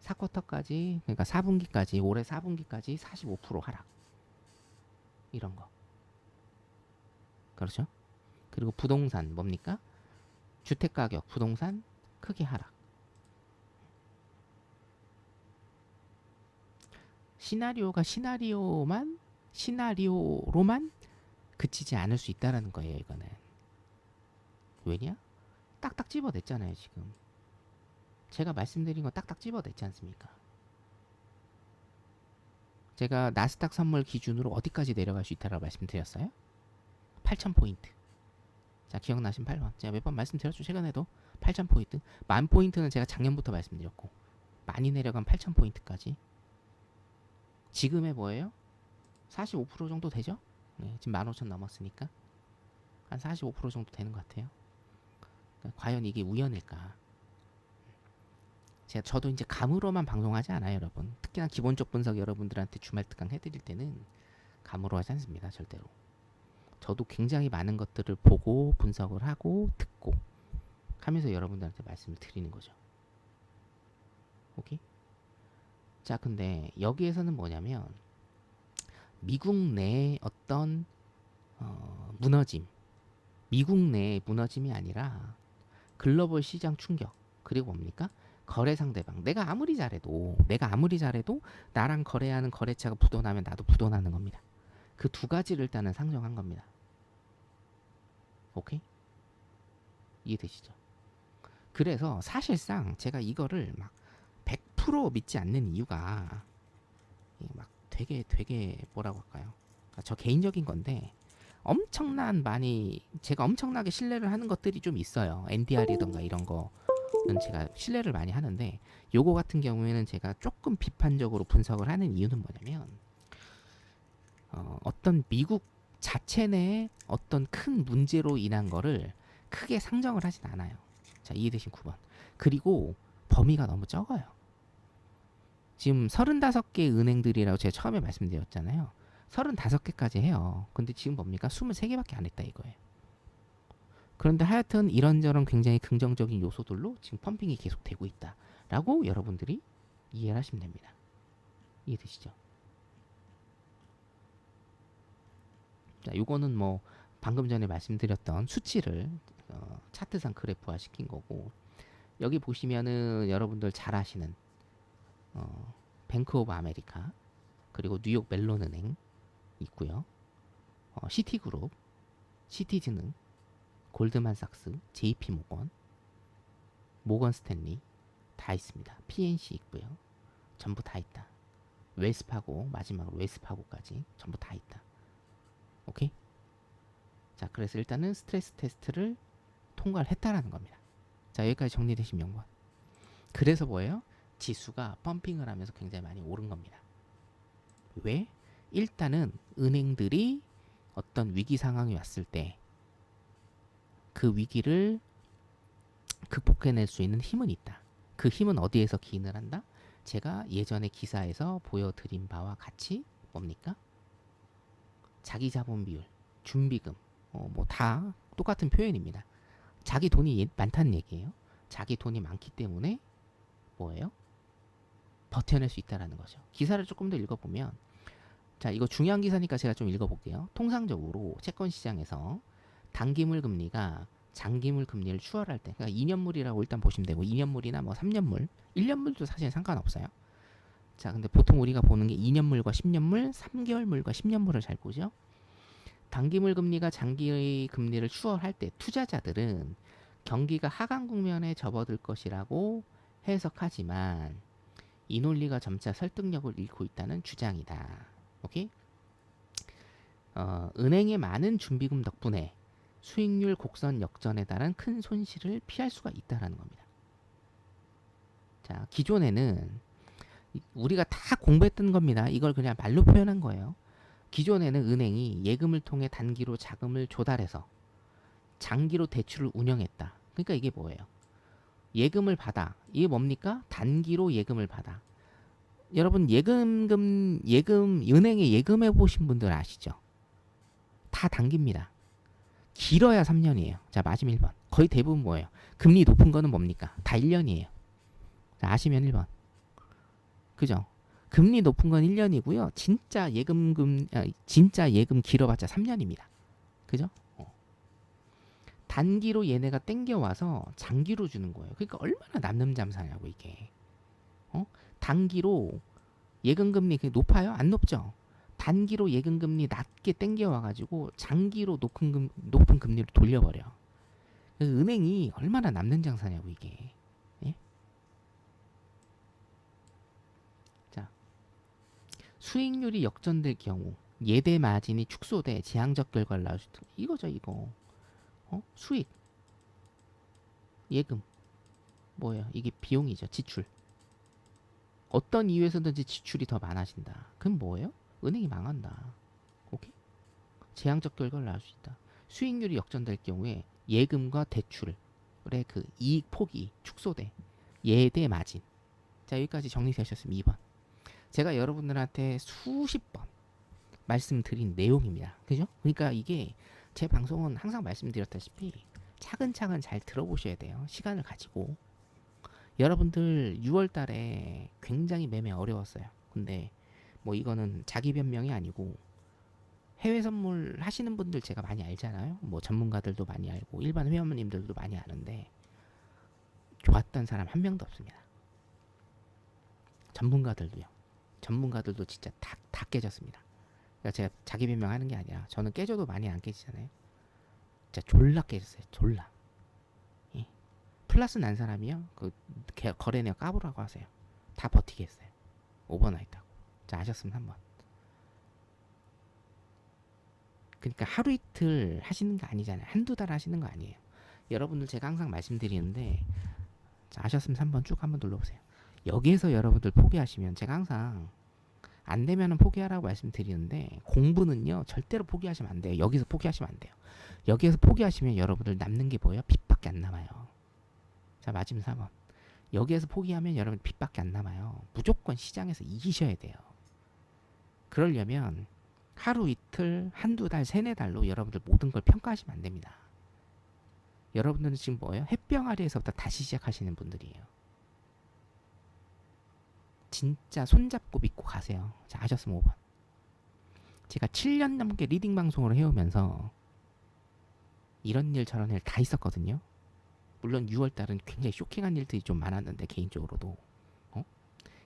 4쿼터까지, 그러니까 4분기까지, 올해 4분기까지 45% 하락. 이런 거. 그렇죠? 그리고 부동산 뭡니까? 주택가격, 부동산 크게 하락. 시나리오로만 그치지 않을 수 있다라는 거예요. 이거는 왜냐? 딱딱 집어냈잖아요. 지금 제가 말씀드린 거 딱딱 집어냈지 않습니까? 제가 나스닥 선물 기준으로 어디까지 내려갈 수 있다라고 말씀드렸어요? 8,000포인트. 자, 기억나신 8번. 제가 몇 번 말씀드렸죠. 최근에도 8,000포인트. 10,000포인트는 제가 작년부터 말씀드렸고, 많이 내려간 8,000포인트까지. 지금의 뭐예요? 45% 정도 되죠? 네, 지금 15,000 넘었으니까. 한 45% 정도 되는 것 같아요. 그러니까 과연 이게 우연일까? 저도 이제 감으로만 방송하지 않아요, 여러분. 특히나 기본적 분석 여러분들한테 주말 특강 해드릴 때는 감으로 하지 않습니다, 절대로. 저도 굉장히 많은 것들을 보고 분석을 하고 듣고 하면서 여러분들한테 말씀을 드리는 거죠. 오케이? 자, 근데 여기에서는 뭐냐면 미국 내의 어떤 무너짐, 미국 내의 무너짐이 아니라 글로벌 시장 충격, 그리고 뭡니까? 거래 상대방. 내가 아무리 잘해도 나랑 거래하는 거래처가 부도나면 나도 부도나는 겁니다. 그 두 가지를 일단은 상정한 겁니다. 오케이? 이해되시죠? 그래서 사실상 제가 이거를 막 100% 믿지 않는 이유가 막 되게 뭐라고 할까요? 그러니까 저 개인적인 건데 제가 엄청나게 신뢰를 하는 것들이 좀 있어요. NDR이던가 이런 거는 제가 신뢰를 많이 하는데 요거 같은 경우에는 제가 조금 비판적으로 분석을 하는 이유는 뭐냐면 어떤 미국 자체 내에 어떤 큰 문제로 인한 거를 크게 상정을 하진 않아요. 자, 이해되신 9번. 그리고 범위가 너무 적어요. 지금 35개 은행들이라고 제가 처음에 말씀드렸잖아요. 35개까지 해요. 근데 지금 뭡니까? 23개밖에 안 했다 이거예요. 그런데 하여튼 이런저런 굉장히 긍정적인 요소들로 지금 펌핑이 계속 되고 있다라고 여러분들이 이해를 하시면 됩니다. 이해되시죠? 자, 요거는 뭐 방금 전에 말씀드렸던 수치를 차트상 그래프화 시킨 거고, 여기 보시면은 여러분들 잘 아시는 뱅크 오브 아메리카, 그리고 뉴욕 멜론은행 있고요. 시티그룹, 시티즈는, 골드만삭스, JP모건, 모건 스탠리 다 있습니다. PNC 있고요. 전부 다 있다. 웰스파고, 마지막으로 웰스파고까지 전부 다 있다. 오케이? 자, 그래서 일단은 스트레스 테스트를 통과를 했다라는 겁니다. 자, 여기까지 정리되신 명분. 그래서 뭐예요? 지수가 펌핑을 하면서 굉장히 많이 오른 겁니다. 왜? 일단은 은행들이 어떤 위기 상황이 왔을 때 그 위기를 극복해낼 수 있는 힘은 있다. 그 힘은 어디에서 기인을 한다? 제가 예전에 기사에서 보여드린 바와 같이 뭡니까? 자기 자본 비율, 준비금, 뭐 다 똑같은 표현입니다. 자기 돈이 많다는 얘기예요. 자기 돈이 많기 때문에 뭐예요? 버텨낼 수 있다라는 거죠. 기사를 조금 더 읽어보면, 자, 이거 중요한 기사니까 제가 좀 읽어볼게요. 통상적으로 채권 시장에서 단기물 금리가 장기물 금리를 추월할 때, 그러니까 2년물이라고 일단 보시면 되고, 2년물이나 뭐 3년물, 1년물도 사실 상관없어요. 자, 근데 보통 우리가 보는 게 2년물과 10년물, 3개월물과 10년물을 잘 보죠. 단기물 금리가 장기 금리를 추월할 때 투자자들은 경기가 하강 국면에 접어들 것이라고 해석하지만 이 논리가 점차 설득력을 잃고 있다는 주장이다. 오케이? 은행의 많은 준비금 덕분에 수익률 곡선 역전에 달한 큰 손실을 피할 수가 있다라는 겁니다. 자, 기존에는 우리가 다 공부했던 겁니다. 이걸 그냥 말로 표현한 거예요. 기존에는 은행이 예금을 통해 단기로 자금을 조달해서 장기로 대출을 운영했다. 그러니까 이게 뭐예요? 예금을 받아. 이게 뭡니까? 단기로 예금을 받아. 여러분 예금 은행에 예금해 보신 분들 아시죠? 다 단기입니다. 길어야 3년이에요. 자, 맞으면 1번. 거의 대부분 뭐예요? 금리 높은 거는 뭡니까? 다 1년이에요. 자, 아시면 1번. 그죠? 금리 높은 건 1년이고요. 진짜 예금 길어봤자 3년입니다. 그죠? 단기로 얘네가 땡겨와서 장기로 주는 거예요. 그러니까 얼마나 남는 잠사냐고 이게. 단기로 예금금리 높아요? 안 높죠? 단기로 예금금리 낮게 땡겨와가지고 장기로 높은 금리로 돌려버려. 은행이 얼마나 남는 장사냐고 이게. 예? 자, 수익률이 역전될 경우 예대 마진이 축소돼 재앙적 결과를 낳을 수 있다. 이거죠 이거. 수익, 예금, 뭐예요? 이게 비용이죠. 지출. 어떤 이유에서든지 지출이 더 많아진다. 그럼 뭐예요? 은행이 망한다. 오케이? 재앙적 결과를 낳을 수 있다. 수익률이 역전될 경우에 예금과 대출의 그 이익 폭이 축소돼. 예대 마진. 자, 여기까지 정리되셨으면 2번. 제가 여러분들한테 수십 번 말씀드린 내용입니다. 그죠? 그러니까 이게 제 방송은 항상 말씀드렸다시피 차근차근 잘 들어보셔야 돼요. 시간을 가지고. 여러분들 6월 달에 굉장히 매매 어려웠어요. 근데 뭐 이거는 자기 변명이 아니고 해외 선물 하시는 분들 제가 많이 알잖아요. 뭐 전문가들도 많이 알고 일반 회원님들도 많이 아는데 좋았던 사람 한 명도 없습니다. 전문가들도요. 전문가들도 진짜 다 깨졌습니다. 그러니까 제가 자기 변명하는 게 아니라 저는 깨져도 많이 안 깨지잖아요. 진짜 졸라 깨졌어요. 졸라. 예. 플러스 난 사람이요. 그 거래내역 까보라고 하세요. 다 버티게 했어요. 오버나이트하고. 자, 아셨으면 한번. 그러니까 하루 이틀 하시는 거 아니잖아요. 한두 달 하시는 거 아니에요. 여러분들 제가 항상 말씀드리는데 자, 아셨으면 3번 쭉 한번 눌러보세요. 여기에서 여러분들 포기하시면 제가 항상 안 되면은 포기하라고 말씀드리는데 공부는요 절대로 포기하시면 안 돼요. 여기서 포기하시면 안 돼요. 여기에서 포기하시면 여러분들 남는 게 뭐예요? 빚밖에 안 남아요. 자, 마지막 4번. 여기에서 포기하면 여러분 빚밖에 안 남아요. 무조건 시장에서 이기셔야 돼요. 그러려면 하루 이틀, 한두 달, 세네 달로 여러분들 모든 걸 평가하시면 안 됩니다. 여러분들은 지금 뭐예요? 햇병아리에서부터 다시 시작하시는 분들이에요. 진짜 손잡고 믿고 가세요. 자, 아셨으면 5번. 제가 7년 넘게 리딩 방송을 해오면서 이런 일 저런 일 다 있었거든요. 물론 6월달은 굉장히 쇼킹한 일들이 좀 많았는데 개인적으로도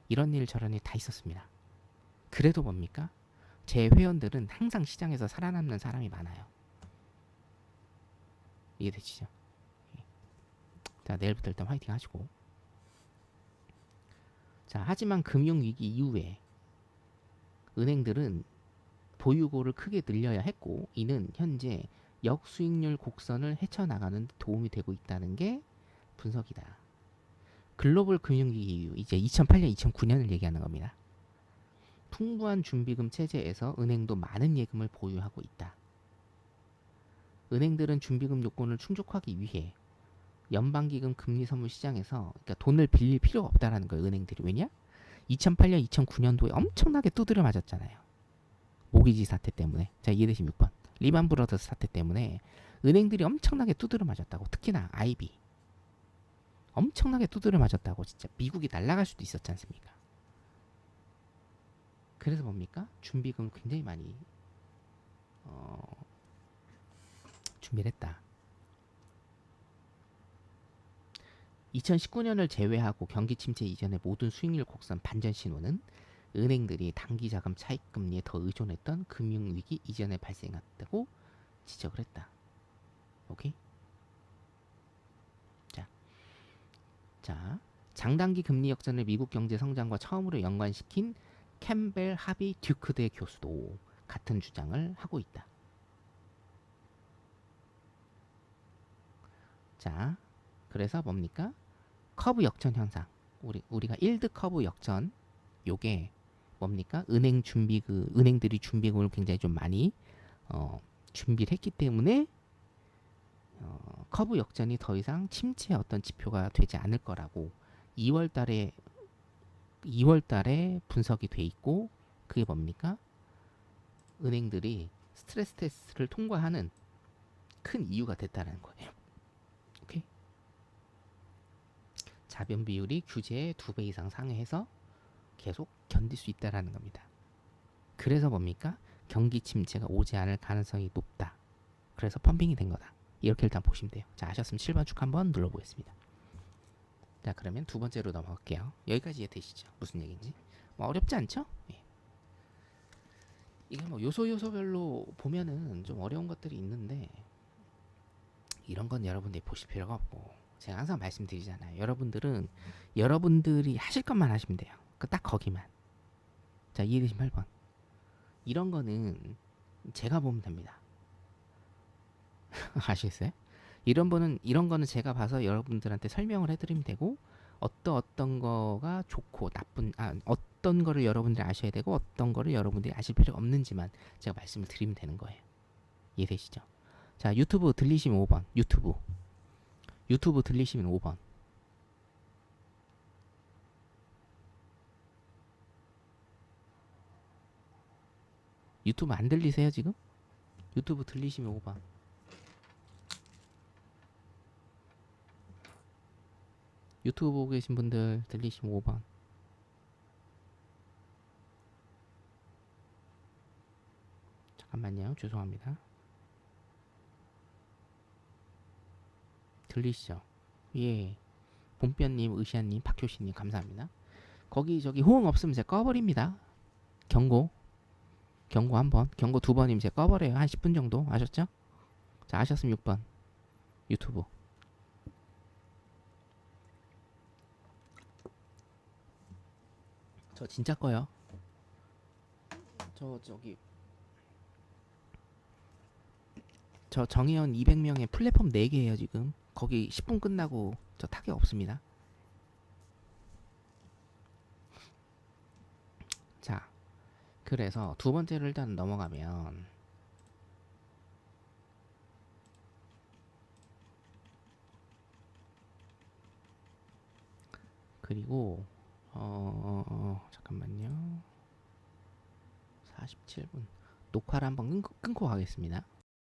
이런 일 저런 일 다 있었습니다. 그래도 뭡니까? 제 회원들은 항상 시장에서 살아남는 사람이 많아요. 이해되시죠? 자, 내일부터 일단 화이팅 하시고. 자, 하지만 금융위기 이후에 은행들은 보유고를 크게 늘려야 했고 이는 현재 역수익률 곡선을 헤쳐나가는 데 도움이 되고 있다는 게 분석이다. 글로벌 금융위기 이후 이제 2008년, 2009년을 얘기하는 겁니다. 풍부한 준비금 체제에서 은행도 많은 예금을 보유하고 있다. 은행들은 준비금 요건을 충족하기 위해 연방기금 금리 선물 시장에서 그러니까 돈을 빌릴 필요가 없다라는 거예요. 은행들이. 왜냐? 2008년, 2009년도에 엄청나게 두드려 맞았잖아요. 모기지 사태 때문에. 자, 이해되시면 6번. 리만 브러더스 사태 때문에 은행들이 엄청나게 두드려 맞았다고. 특히나 IB. 엄청나게 두드려 맞았다고. 진짜 미국이 날아갈 수도 있었지 않습니까? 그래서 뭡니까? 준비금 굉장히 많이 준비를 했다. 2019년을 제외하고 경기 침체 이전의 모든 수익률 곡선 반전 신호는 은행들이 단기 자금 차익 금리에 더 의존했던 금융위기 이전에 발생했다고 지적을 했다. 오케이? 자, 장단기 금리 역전을 미국 경제 성장과 처음으로 연관시킨 캠벨 하비 듀크대 교수도 같은 주장을 하고 있다. 자, 그래서 뭡니까? 커브 역전 현상. 우리가 일드 커브 역전 요게 뭡니까? 은행들이 준비금을 굉장히 좀 많이 준비를 했기 때문에 커브 역전이 더 이상 침체의 어떤 지표가 되지 않을 거라고 2월 달에 분석이 돼 있고 그게 뭡니까? 은행들이 스트레스 테스트를 통과하는 큰 이유가 됐다는 거예요. 오케이? 자변 비율이 규제의 2배 이상 상회해서 계속 견딜 수 있다라는 겁니다. 그래서 뭡니까? 경기 침체가 오지 않을 가능성이 높다. 그래서 펌핑이 된 거다. 이렇게 일단 보시면 돼요. 자, 아셨으면 7번 쭉 한번 눌러보겠습니다. 자, 그러면 두 번째로 넘어갈게요. 여기까지 이해되시죠? 무슨 얘기인지. 뭐 어렵지 않죠? 예. 이게 뭐 요소별로 보면은 좀 어려운 것들이 있는데 이런 건 여러분들이 보실 필요가 없고 제가 항상 말씀드리잖아요. 여러분들은 여러분들이 하실 것만 하시면 돼요. 그 딱 거기만. 자, 이해되신 8번. 이런 거는 제가 보면 됩니다. 아시겠어요? 이런 거는 제가 봐서 여러분들한테 설명을 해드리면 되고 어떤 거가 좋고 나쁜 어떤 거를 여러분들이 아셔야 되고 어떤 거를 여러분들이 아실 필요가 없는지만 제가 말씀을 드리면 되는 거예요. 이해되시죠? 자, 유튜브 들리시면 5번. 유튜브 들리시면 5번. 유튜브 안 들리세요 지금? 유튜브 들리시면 5번. 유튜브 보고 계신 분들 들리시면 5번. 잠깐만요. 죄송합니다. 들리시죠? 예. 봄변님, 의시안님, 박효신님 감사합니다. 거기 저기 호응 없으면 제가 꺼버립니다. 경고. 경고 한 번. 경고 두 번이면 제가 꺼버려요. 한 10분 정도. 아셨죠? 자, 아셨으면 6번. 유튜브. 저 진짜 꺼요. 저 정혜원 200명의 플랫폼 4개예요 지금. 거기 10분 끝나고 저 타격 없습니다. 자, 그래서 두 번째를 일단 넘어가면 그리고 잠깐만요. 47분 녹화를 한번 끊고 가겠습니다.